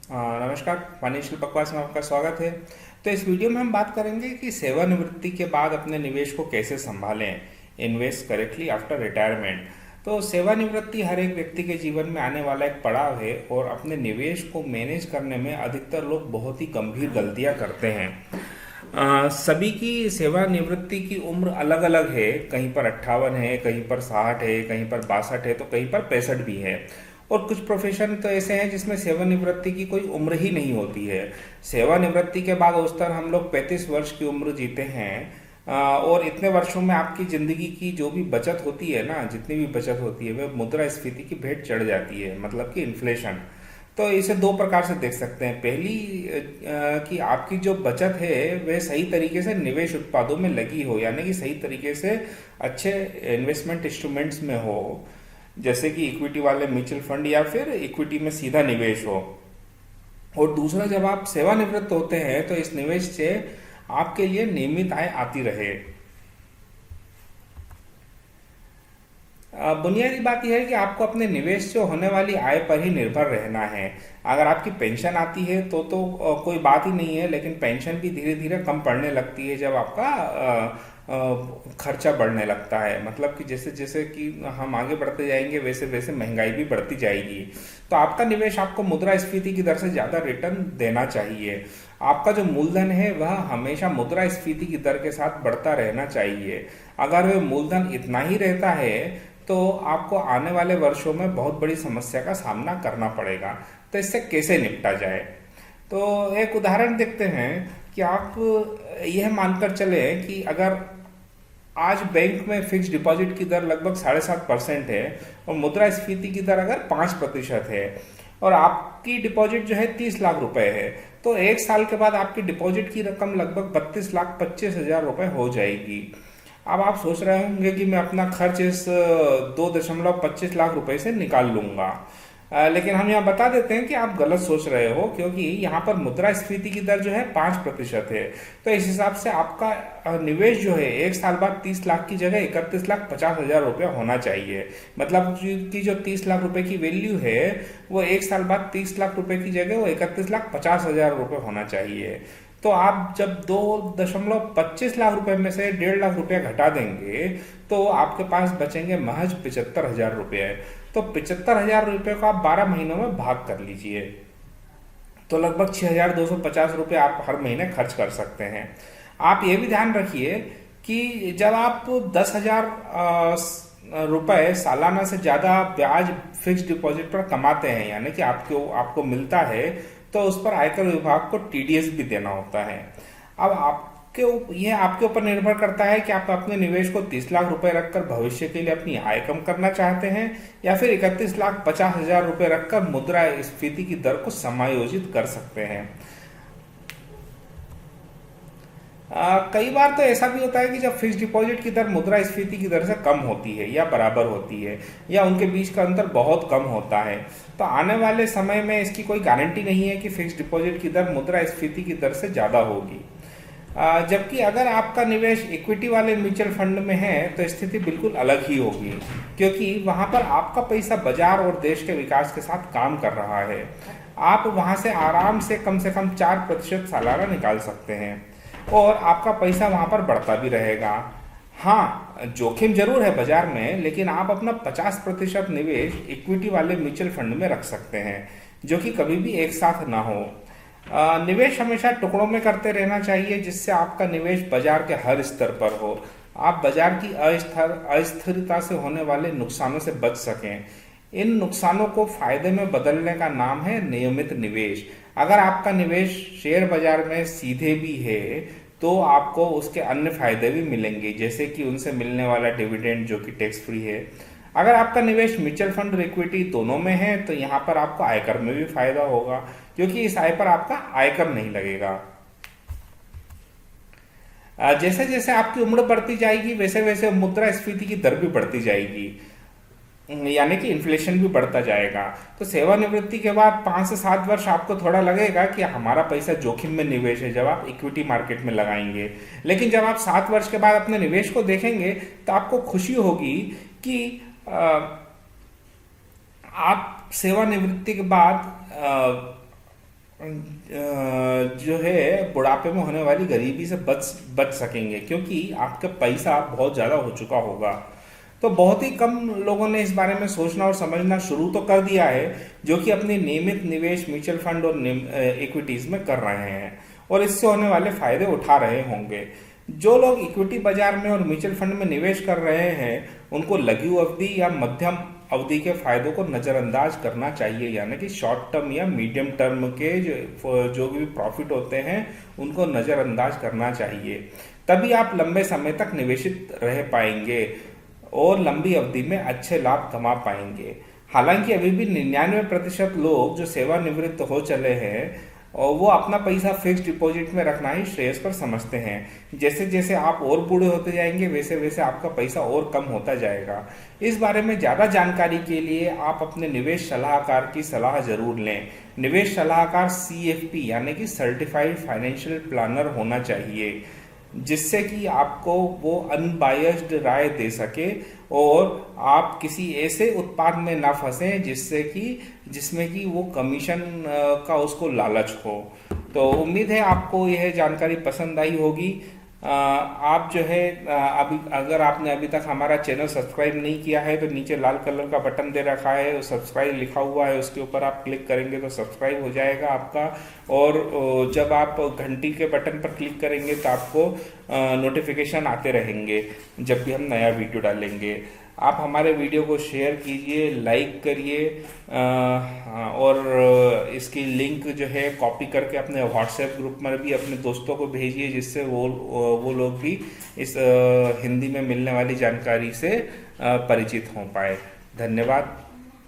नमस्कार। फाइनेंशियल बकवास में आपका स्वागत है। तो इस वीडियो में हम बात करेंगे कि सेवानिवृत्ति के बाद अपने निवेश को कैसे संभालें, इन्वेस्ट करेक्टली आफ्टर रिटायरमेंट। तो सेवानिवृत्ति हर एक व्यक्ति के जीवन में आने वाला एक पड़ाव है और अपने निवेश को मैनेज करने में अधिकतर लोग बहुत ही गंभीर गलतियां करते हैं। सभी की सेवानिवृत्ति की उम्र अलग अलग है। कहीं पर 58 है, कहीं पर 60 है, कहीं पर 62 है, तो कहीं पर 65 भी है। और कुछ प्रोफेशन तो ऐसे हैं जिसमें सेवानिवृत्ति की कोई उम्र ही नहीं होती है। सेवानिवृत्ति के बाद औसतन हम लोग 35 वर्ष की उम्र जीते हैं। और इतने वर्षों में आपकी जिंदगी की जो भी बचत होती है ना, जितनी भी बचत होती है, वह मुद्रास्फीति की भेंट चढ़ जाती है, मतलब कि इन्फ्लेशन। तो इसे दो प्रकार से देख सकते हैं। पहली कि आपकी जो बचत है वह सही तरीके से निवेश उत्पादों में लगी हो, यानी कि सही तरीके से अच्छे इन्वेस्टमेंट इंस्ट्रूमेंट्स में हो, जैसे कि इक्विटी वाले म्यूचुअल फंड या फिर इक्विटी में सीधा निवेश हो। और दूसरा, जब आप सेवानिवृत्त होते हैं तो इस निवेश से आपके लिए नियमित आय आती रहे। बुनियादी बात यह है कि आपको अपने निवेश से होने वाली आय पर ही निर्भर रहना है। अगर आपकी पेंशन आती है तो कोई बात ही नहीं है, लेकिन पेंशन भी धीरे धीरे कम पड़ने लगती है जब आपका खर्चा बढ़ने लगता है। मतलब कि जैसे जैसे कि हम आगे बढ़ते जाएंगे वैसे वैसे महंगाई भी बढ़ती जाएगी। तो आपका निवेश आपको मुद्रास्फीति की दर से ज़्यादा रिटर्न देना चाहिए। आपका जो मूलधन है वह हमेशा मुद्रास्फीति की दर के साथ बढ़ता रहना चाहिए। अगर वह मूलधन इतना ही रहता है तो आपको आने वाले वर्षों में बहुत बड़ी समस्या का सामना करना पड़ेगा। तो इससे कैसे निपटा जाए, तो एक उदाहरण देखते हैं कि आप यह मानकर चले कि अगर आज बैंक में फिक्स डिपॉजिट की दर लगभग 7.5% है और मुद्रास्फीति की दर अगर 5% है और आपकी डिपॉजिट जो है 30 लाख रुपए है, तो एक साल के बाद आपकी डिपॉजिट की रकम लगभग 32,25,000 रुपए हो जाएगी। अब आप सोच रहे होंगे कि मैं अपना खर्च इस 2.25 लाख रुपए से निकाल लूंगा। लेकिन हम यहाँ बता देते हैं कि आप गलत सोच रहे हो, क्योंकि यहाँ पर मुद्रास्फीति की दर जो है 5% है। तो इस हिसाब से आपका निवेश जो है एक साल बाद 30 लाख की जगह 31,50,000 रुपया होना चाहिए। मतलब कि जो 30 लाख रुपए की वैल्यू है वो एक साल बाद 30 लाख रुपए की जगह वो 31,50,000 रुपये होना चाहिए। तो आप जब 2.25 लाख रुपए में से 1.5 लाख रुपया घटा देंगे तो आपके पास बचेंगे महज 75,000 रुपये। तो 75,000 रुपये को आप 12 महीनों में भाग कर लीजिए, तो लगभग 6,250 रुपये आप हर महीने खर्च कर सकते हैं। आप ये भी ध्यान रखिए कि जब आप 10,000 रुपए सालाना से ज़्यादा ब्याज फिक्स डिपॉजिट पर कमाते हैं, यानी कि आपको आपको मिलता है, तो उस पर आयकर विभाग को टीडीएस भी देना होता है। अब यह आपके ऊपर निर्भर करता है कि आप अपने निवेश को 30 लाख रुपए रखकर भविष्य के लिए अपनी आय कम करना चाहते हैं या फिर 31,50,000 रुपए रखकर मुद्रास्फीति की दर को समायोजित कर सकते हैं। कई बार तो ऐसा भी होता है कि जब फिक्स डिपॉजिट की दर मुद्रास्फीति की दर से कम होती है या बराबर होती है या उनके बीच का अंतर बहुत कम होता है, तो आने वाले समय में इसकी कोई गारंटी नहीं है कि फिक्स डिपॉजिट की दर मुद्रास्फीति की दर से ज़्यादा होगी। जबकि अगर आपका निवेश इक्विटी वाले म्यूचुअल फंड में है तो स्थिति बिल्कुल अलग ही होगी, क्योंकि वहां पर आपका पैसा बाजार और देश के विकास के साथ काम कर रहा है। आप वहां से आराम से कम 4% सालाना निकाल सकते हैं और आपका पैसा वहां पर बढ़ता भी रहेगा। हाँ, जोखिम जरूर है बाजार में, लेकिन आप अपना 50% निवेश इक्विटी वाले म्यूचुअल फंड में रख सकते हैं, जो कि कभी भी एक साथ ना हो। निवेश हमेशा टुकड़ों में करते रहना चाहिए, जिससे आपका निवेश बाजार के हर स्तर पर हो। आप बाजार की अस्थिरता से होने वाले नुकसानों से बच सकें। इन नुकसानों को फायदे में बदलने का नाम है नियमित निवेश। अगर आपका निवेश शेयर बाजार में सीधे भी है तो आपको उसके अन्य फायदे भी मिलेंगे, जैसे कि उनसे मिलने वाला डिविडेंड जो कि टैक्स फ्री है। अगर आपका निवेश म्यूचुअल फंड और इक्विटी दोनों में है तो यहाँ पर आपको आयकर में भी फायदा होगा, क्योंकि इस आय पर आपका आयकर नहीं लगेगा। जैसे जैसे आपकी उम्र बढ़ती जाएगी वैसे वैसे मुद्रास्फीति की दर भी बढ़ती जाएगी, यानी कि इन्फ्लेशन भी बढ़ता जाएगा। तो सेवानिवृत्ति के बाद 5 से 7 वर्ष आपको थोड़ा लगेगा कि हमारा पैसा जोखिम में निवेश है, जब आप इक्विटी मार्केट में लगाएंगे। लेकिन जब आप 7 वर्ष के बाद अपने निवेश को देखेंगे तो आपको खुशी होगी कि आप सेवानिवृत्ति के बाद जो है बुढ़ापे में होने वाली गरीबी से बच बच सकेंगे, क्योंकि आपका पैसा बहुत ज़्यादा हो चुका होगा। तो बहुत ही कम लोगों ने इस बारे में सोचना और समझना शुरू तो कर दिया है, जो कि अपने नियमित निवेश म्यूचुअल फंड और इक्विटीज में कर रहे हैं और इससे होने वाले फायदे उठा रहे होंगे। जो लोग इक्विटी बाजार में और म्यूचुअल फंड में निवेश कर रहे हैं, उनको लघु अवधि या मध्यम अवधि के फायदों को नजरअंदाज करना चाहिए, यानी कि शॉर्ट टर्म या मीडियम टर्म के जो भी प्रॉफिट होते हैं उनको नजरअंदाज करना चाहिए। तभी आप लंबे समय तक निवेशित रह पाएंगे और लंबी अवधि में अच्छे लाभ कमा पाएंगे। हालांकि अभी भी 99% लोग जो सेवानिवृत्त हो चले हैं और वो अपना पैसा फिक्स डिपॉजिट में रखना ही श्रेयस्कर समझते हैं। जैसे जैसे आप और बूढ़े होते जाएंगे वैसे वैसे आपका पैसा और कम होता जाएगा। इस बारे में ज़्यादा जानकारी के लिए आप अपने निवेश सलाहकार की सलाह जरूर लें। निवेश सलाहकार CFP यानी कि सर्टिफाइड फाइनेंशियल प्लानर होना चाहिए, जिससे कि आपको वो अनबायस्ड राय दे सके और आप किसी ऐसे उत्पाद में ना फंसें जिसमें कि वो कमीशन का उसको लालच हो। तो उम्मीद है आपको यह जानकारी पसंद आई होगी। आप जो है अभी अगर आपने अभी तक हमारा चैनल सब्सक्राइब नहीं किया है तो नीचे लाल कलर का बटन दे रखा है, सब्सक्राइब लिखा हुआ है, उसके ऊपर आप क्लिक करेंगे तो सब्सक्राइब हो जाएगा आपका। और जब आप घंटी के बटन पर क्लिक करेंगे तो आपको नोटिफिकेशन आते रहेंगे जब भी हम नया वीडियो डालेंगे। आप हमारे वीडियो को शेयर कीजिए, लाइक करिए और इसकी लिंक जो है कॉपी करके अपने व्हाट्सएप ग्रुप में भी अपने दोस्तों को भेजिए, जिससे वो लोग भी इस हिंदी में मिलने वाली जानकारी से परिचित हो पाए। धन्यवाद।